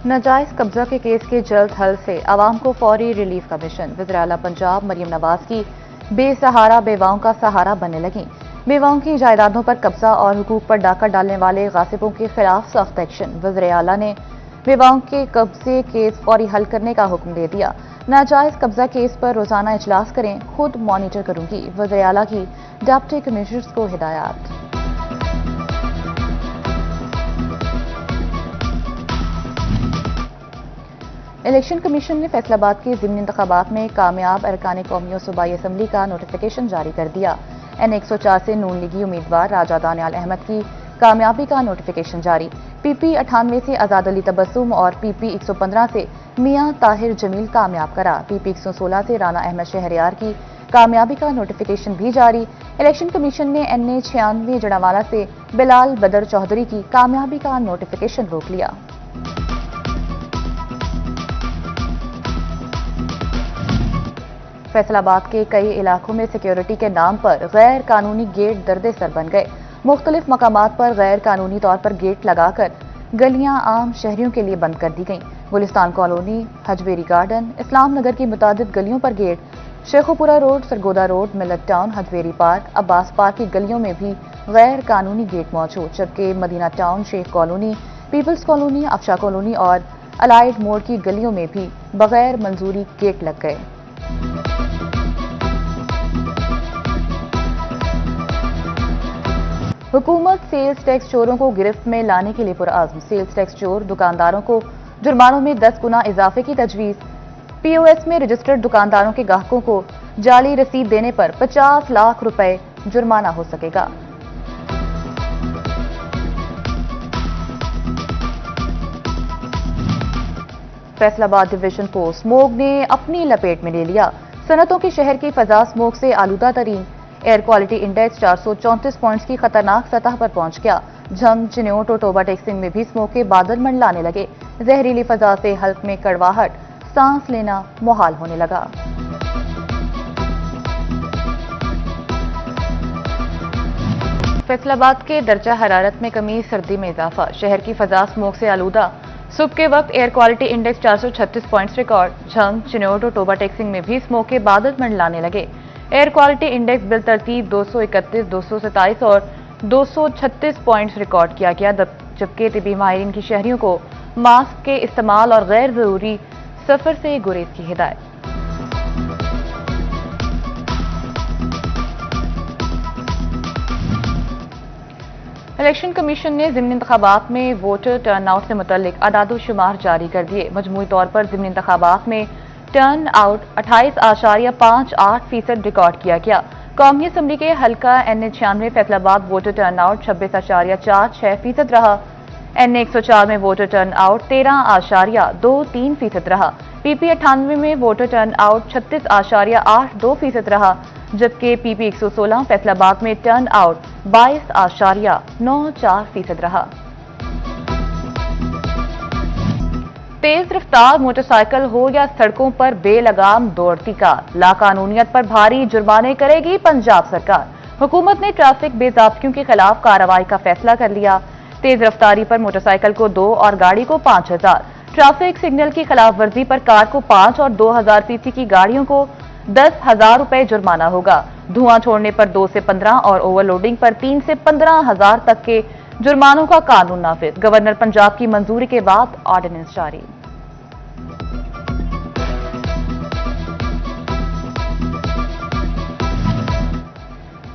नाजायज कब्जा के केस के जल्द हल से आवाम को फौरी रिलीफ का मिशन। वज़ीर-ए-आला पंजाब मरियम नवाज की बेसहारा बेवाओं का सहारा बनने लगी। बेवाओं की जायदादों पर कब्जा और हुकूक पर डाका डालने वाले गासिबों के खिलाफ सख्त एक्शन। वज़ीर-ए-आला ने बेवाओं के कब्जे केस फौरी हल करने का हुक्म दे दिया। नाजायज कब्जा केस पर रोजाना इजलास करें, खुद मॉनिटर करूंगी। वज़ीर-ए-आला की डिप्टी कमिश्नर्स को हिदायत। इलेक्शन कमीशन ने फैसलाबाद के ज़िमनी इंतखाबात में कामयाब अरकान कौमी और सूबाई असम्बली का नोटिफिकेशन जारी कर दिया। N104 से नून लीगी उम्मीदवार राजा दानियाल अहमद की कामयाबी का नोटिफिकेशन जारी। PP 98 से आजाद अली तबस्सुम और PP 115 से मियां ताहिर जमील कामयाब करा। PP 116 से राना अहमद शहरयार की कामयाबी का नोटिफिकेशन भी जारी। इलेक्शन कमीशन ने NA 96 जड़ावाला से बिलाल बदर चौधरी की कामयाबी का नोटिफिकेशन रोक लिया। फैसलाबाद के कई इलाकों में सिक्योरिटी के नाम पर गैर कानूनी गेट दर्दे सर बन गए। मुख्तलिफ मकामात पर गैर कानूनी तौर पर गेट लगाकर गलियां आम शहरियों के लिए बंद कर दी गईं। गुलिस्तान कॉलोनी, हजवेरी गार्डन, इस्लाम नगर की मुतादिद गलियों पर gate, Sheikhupura road, Sargodha road, Millat town, Hajveri park, Abbas park की गलियों में भी गैर कानूनी गेट मौजूद, जबकि Madina town, Sheikh colony, peoples colony, Afsha colony और अलाइड मोड़ की गलियों में भी बगैर मंजूरी गेट लग गए। हुकूमत सेल्स टैक्स चोरों को गिरफ्त में लाने के लिए पुरअज़्म। सेल्स टैक्स चोर दुकानदारों को जुर्मानों में 10 गुना इजाफे की तजवीज़। POS में रजिस्टर्ड दुकानदारों के ग्राहकों को जाली रसीद देने पर 50 लाख रुपए जुर्माना हो सकेगा। फैसलाबाद डिवीजन को स्मोग ने अपनी लपेट में ले लिया। सनतों के शहर की फजा स्मोग से आलूदा तरीन। एयर क्वालिटी इंडेक्स 434 पॉइंट्स की खतरनाक सतह पर पहुंच गया। झंग, चिन्योट और टोबा टेक्सिंग में भी स्मोक के बादल मंडलाने लगे। जहरीली फजा से हल्क में कड़वाहट, सांस लेना मुहाल होने लगा। फैसलाबाद के दर्जा हरारत में कमी, सर्दी में इजाफा। शहर की फजा स्मोक से आलूदा। सुबह के वक्त air quality index 436 points record. Jhang, Chiniot और टोबा टेक्सिंग में भी स्मोक के बादल मंडलाने लगे। एयर क्वालिटी इंडेक्स बिल तरतीब 231, 227 और 236 पॉइंट्स रिकॉर्ड किया गया, जबकि तिबी माहिरीन की शहरियों को मास्क के इस्तेमाल और गैर जरूरी सफर से गुरेज की हिदायत। इलेक्शन कमीशन ने ज़िमनी इंतखाबात में वोटर टर्नआउट से मुतल्लिक अदाद-ओ-शुमार जारी कर दिए। मजमूई तौर पर ज़िमनी इंतखाबात में टर्न आउट 28.58% रिकॉर्ड किया गया। कौमी असम्बली के हल्का NA 96 Faisalabad voter turn out 26.46% रहा। NA 104 में वोटर टर्न आउट 13.23% रहा। PP 98 में वोटर टर्न आउट 36.82% रहा, जबकि PP 116 फैसलाबाद में टर्न आउट 22.94% रहा। तेज रफ्तार मोटरसाइकिल हो या सड़कों पर बेलगाम दौड़ती कार, लाकानूनियत पर भारी जुर्माने करेगी पंजाब सरकार। हुकूमत ने ट्रैफिक बेज़ाब्तियों के खिलाफ कार्रवाई का फैसला कर लिया। तेज रफ्तारी पर मोटरसाइकिल को 2 और गाड़ी को 5000, ट्रैफिक सिग्नल की खिलाफ वर्जी पर कार को 5 और 2000 सीसी की गाड़ियों को 10,000 रुपए जुर्माना होगा। धुआं छोड़ने पर 2 से 15 और ओवरलोडिंग पर 3 से 15,000 तक के जुर्मानों का कानून नाफिज। गवर्नर पंजाब की मंजूरी के बाद ऑर्डिनेंस जारी।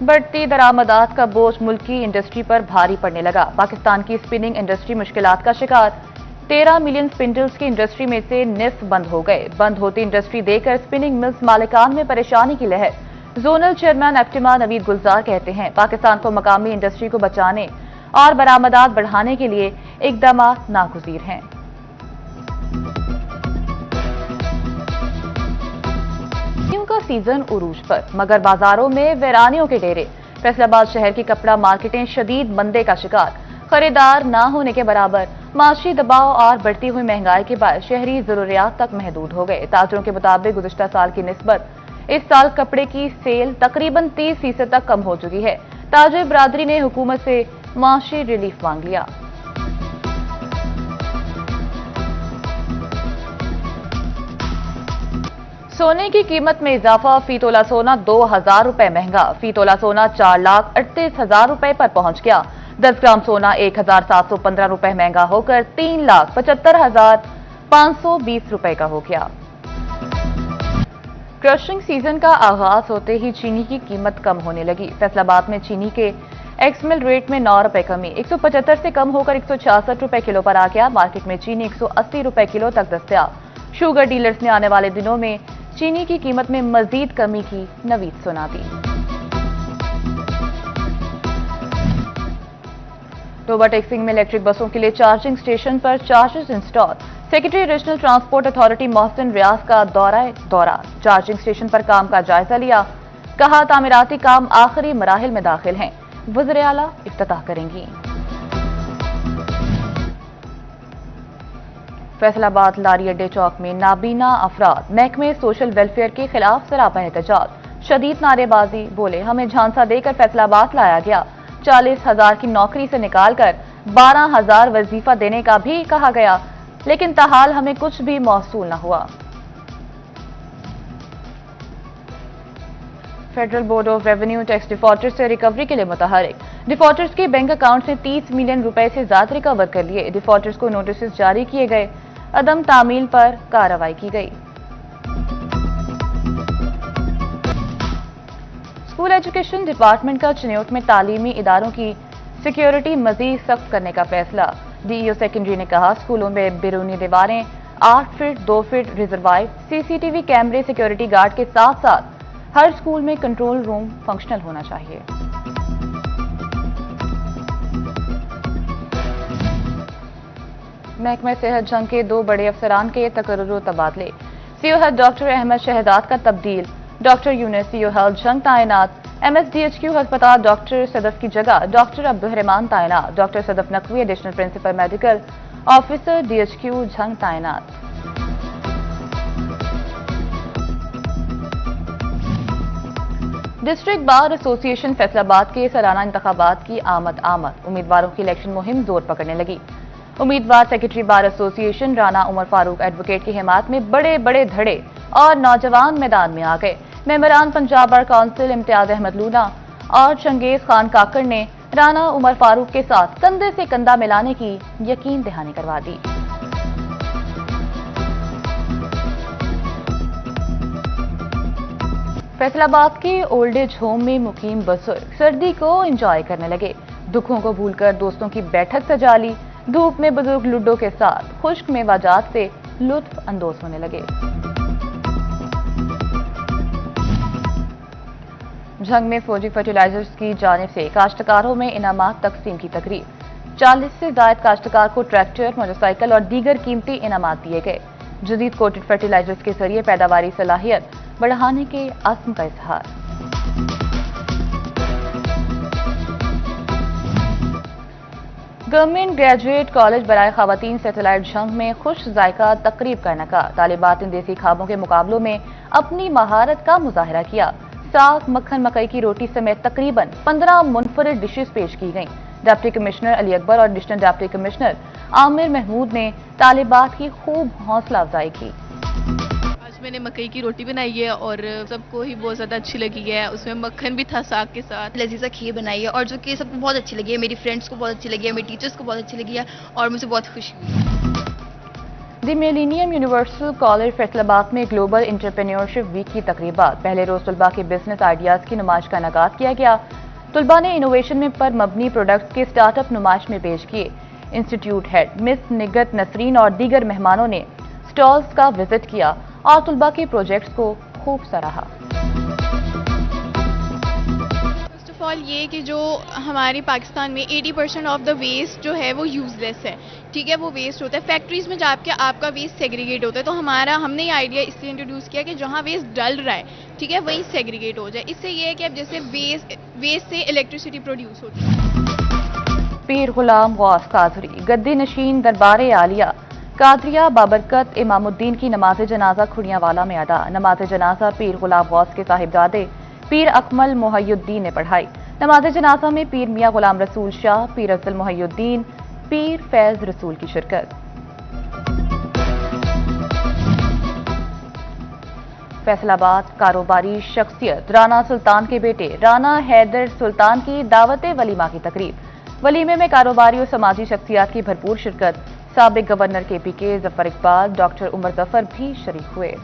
बढ़ती दरामदात का बोझ मुल्की इंडस्ट्री पर भारी पड़ने लगा। पाकिस्तान की स्पिनिंग इंडस्ट्री मुश्किलात का शिकार। 13 मिलियन स्पिंडल्स की इंडस्ट्री में से निस्फ बंद हो गए। बंद होती इंडस्ट्री देकर स्पिनिंग मिल्स मालिकान में परेशानी की लहर। जोनल चेयरमैन एप्टिमा नवीद गुलजार कहते हैं, पाकिस्तान को मकामी इंडस्ट्री को बचाने और बरामदात बढ़ाने के लिए इकदाम नागुज़ीर हैं। का सीजन उरूज पर, मगर बाजारों में वीरानियों के डेरे। फैसलाबाद शहर की कपड़ा मार्केटें शदीद मंदे का शिकार। खरीदार ना होने के बराबर। माशी दबाव और बढ़ती हुई महंगाई के बाद शहरी जरूरियात तक महदूद हो गए। ताजरों के मुताबिक गुज़िश्ता साल की निस्बत इस साल कपड़े की सेल तकरीबन 30% तक कम हो चुकी है। ताजिर बरादरी ने हुकूमत से माशी रिलीफ मांग लिया। सोने की कीमत में इजाफा, फी तोला सोना 2,000 रुपए महंगा। फी तोला सोना 4,38,000 रुपए पर पहुंच गया। 10 ग्राम सोना 1,715 रुपए महंगा होकर 3,75,520 रुपए का हो गया। क्रशिंग सीजन का आगाज होते ही चीनी की कीमत कम होने लगी। फैसलाबाद में चीनी के एक्स मिल रेट में 9 रुपए कमी, 175 से कम होकर 166 रुपए किलो पर आ गया। मार्केट में चीनी 180 रुपए किलो तक दस्तयाब। शुगर डीलर्स ने आने वाले दिनों में चीनी की कीमत में मजीद कमी की नवीद सुना दी। ओवरटेक्सिंग में इलेक्ट्रिक बसों के लिए चार्जिंग स्टेशन पर charges install. Secretary regional transport authority Mohsin Riaz का दौरा चार्जिंग स्टेशन पर काम का जायजा लिया। कहा, तामीराती काम आखिरी मराहिल में दाखिल हैं। वज़ीर आला इफ्तिताह करेंगी। फैसलाबाद लारी अड्डे चौक में नाबीना अफराद महकमे सोशल वेलफेयर के खिलाफ सरापा एहतजाज, शदीद नारेबाजी। बोले, हमें झांसा देकर फैसलाबाद लाया गया। 40,000 की नौकरी से निकालकर 12,000 वजीफा देने का भी कहा गया, लेकिन ताहाल हमें कुछ भी मौसूल न हुआ। Federal board of revenue tax defaulters से रिकवरी के लिए मुतहरिक। डिफॉल्टर्स के बैंक अकाउंट से 30 मिलियन रुपए से ज्यादा रिकवर कर लिए। डिफॉल्टर्स को नोटिस जारी किए गए। अदम तामील पर कार्रवाई की गई। स्कूल एजुकेशन डिपार्टमेंट का चिन्योट में तालीमी इदारों की सिक्योरिटी मजीद सख्त करने का फैसला। डीईओ सेकेंडरी ने कहा, स्कूलों में बैरूनी दीवारें 8 फीट 2 फीट रिजर्वाइव, सीसीटीवी कैमरे, सिक्योरिटी गार्ड के साथ साथ हर स्कूल में कंट्रोल रूम फंक्शनल होना चाहिए। महकमा सेहत जंग के 2 बड़े अफसरान के तकर्रुर तबादले। CO health doctor Ahmad Shahdad का तब्दील, डॉक्टर यूनिस सीओ हेल्थ जंग तैनात। एमएसडीएचक्यू अस्पताल डॉक्टर सदफ की जगह डॉक्टर अब्दुर्रहमान तैनात। Doctor Sadaf Naqvi additional principal medical officer DHQ Jang तैनात। डिस्ट्रिक्ट बार एसोसिएशन फैसलाबाद के सालाना इंतखाबात की आमद। उम्मीदवारों की इलेक्शन मुहिम जोर पकड़ने लगी। उम्मीदवार secretary bar association Rana Umar Farooq advocate की हिमायत में बड़े बड़े धड़े और नौजवान मैदान में आ गए। मेंबरान पंजाब बार काउंसिल इम्तियाज अहमद लूना और चंगेज खान काकड़ ने राना उमर फारूक के साथ कंधे से कंधा मिलाने की यकीन दहानी करवा दी। फैसलाबाद के ओल्ड एज होम में मुकीम बुजुर्ग सर्दी को एंजॉय करने लगे। दुखों को भूलकर दोस्तों की बैठक सजा ली। धूप में बुजुर्ग लूडो के साथ खुश्क मेवाजात से लुत्फ अंदोज होने लगे। झंग में फौजी फर्टिलाइजर्स की जानिब से काश्तकारों में इनामात तकसीम की तकरीब। 40 से ज्यादा काश्तकार को ट्रैक्टर, मोटरसाइकिल और दीगर कीमती इनामात दिए गए। जदीद कोटेड फर्टिलाइजर्स के जरिए पैदावारी सलाहियत बढ़ाने के आज़म का इजहार। गवर्नमेंट ग्रेजुएट कॉलेज बराए खवातीन सैटेलाइट झंग में खुश जायका तकरीब करने का। तालिबात ने देसी खाबों के मुकाबलों में अपनी महारत का मुजाहरा किया। साग, मक्खन, मकई की रोटी समेत तकरीबन 15 मुनफरिद डिशेस पेश की गईं। डिप्टी कमिश्नर अली अकबर और additional deputy commissioner Aamir Mahmood ने तालिबात की खूब हौसला अफजाई की। आज मैंने मकई की रोटी बनाई है और सबको ही बहुत ज़्यादा अच्छी लगी है। उसमें मक्खन भी था साग के साथ। लजीजा खीर बनाई है और जो कि सबको बहुत अच्छी लगी है। मेरी फ्रेंड्स को बहुत अच्छी लगी है, मेरी टीचर्स को बहुत अच्छी लगी है और मुझे बहुत खुशी हुई। दी मिलेनियम यूनिवर्सल कॉलेज फैसलाबाद में ग्लोबल एंटरप्रेन्योरशिप वीक की तकरीबात। पहले रोज तलबा के बिजनेस आइडियाज की नुमाइश का इनेकाद किया गया। तलबा ने इनोवेशन में पर मबनी प्रोडक्ट्स के स्टार्टअप नुमाइश में पेश किए। इंस्टीट्यूट हेड मिस निगत नसरीन और दीगर मेहमानों ने स्टॉल्स का विजिट किया और तलबा के प्रोजेक्ट्स को खूब सराहा। फर्स्ट ऑफ ऑल ये कि जो हमारे पाकिस्तान में 80% ऑफ द वेस्ट जो है वो यूजलेस है, ठीक है, वो वेस्ट होता है। फैक्ट्रीज में जाके आपका वेस्ट सेग्रीगेट होता है। तो हमने ये आइडिया इसलिए इंट्रोड्यूस किया कि जहाँ वेस्ट डल रहा है, ठीक है, वहीं सेग्रीगेट हो जाए। इससे ये है कि अब जैसे वेस्ट से इलेक्ट्रिसिटी प्रोड्यूस होती है। पीर गुलाम गौस कादरी गद्दी नशीन दरबार आलिया कादरिया बाबरकत इमामुद्दीन की नमाज जनाजा खुड़ियावाला में अदा। नमाज जनाजा पीर गुलाम गौस के साहिबजादे पीर अकमल मोहयुद्दीन ने पढ़ाई। नमाज जनाजा में पीर मियां गुलाम रसूल शाह, पीर अफजल मोहयुद्दीन, पीर फैज रसूल की शिरकत। फैसलाबाद कारोबारी शख्सियत राना सुल्तान के बेटे राना हैदर सुल्तान की दावत वलीमा की तकरीब। वलीमे में कारोबारी और समाजी शख्सियात की भरपूर शिरकत। साबिक governor KPK Zafar Iqbal, doctor Umar Zafar भी शरीक हुए।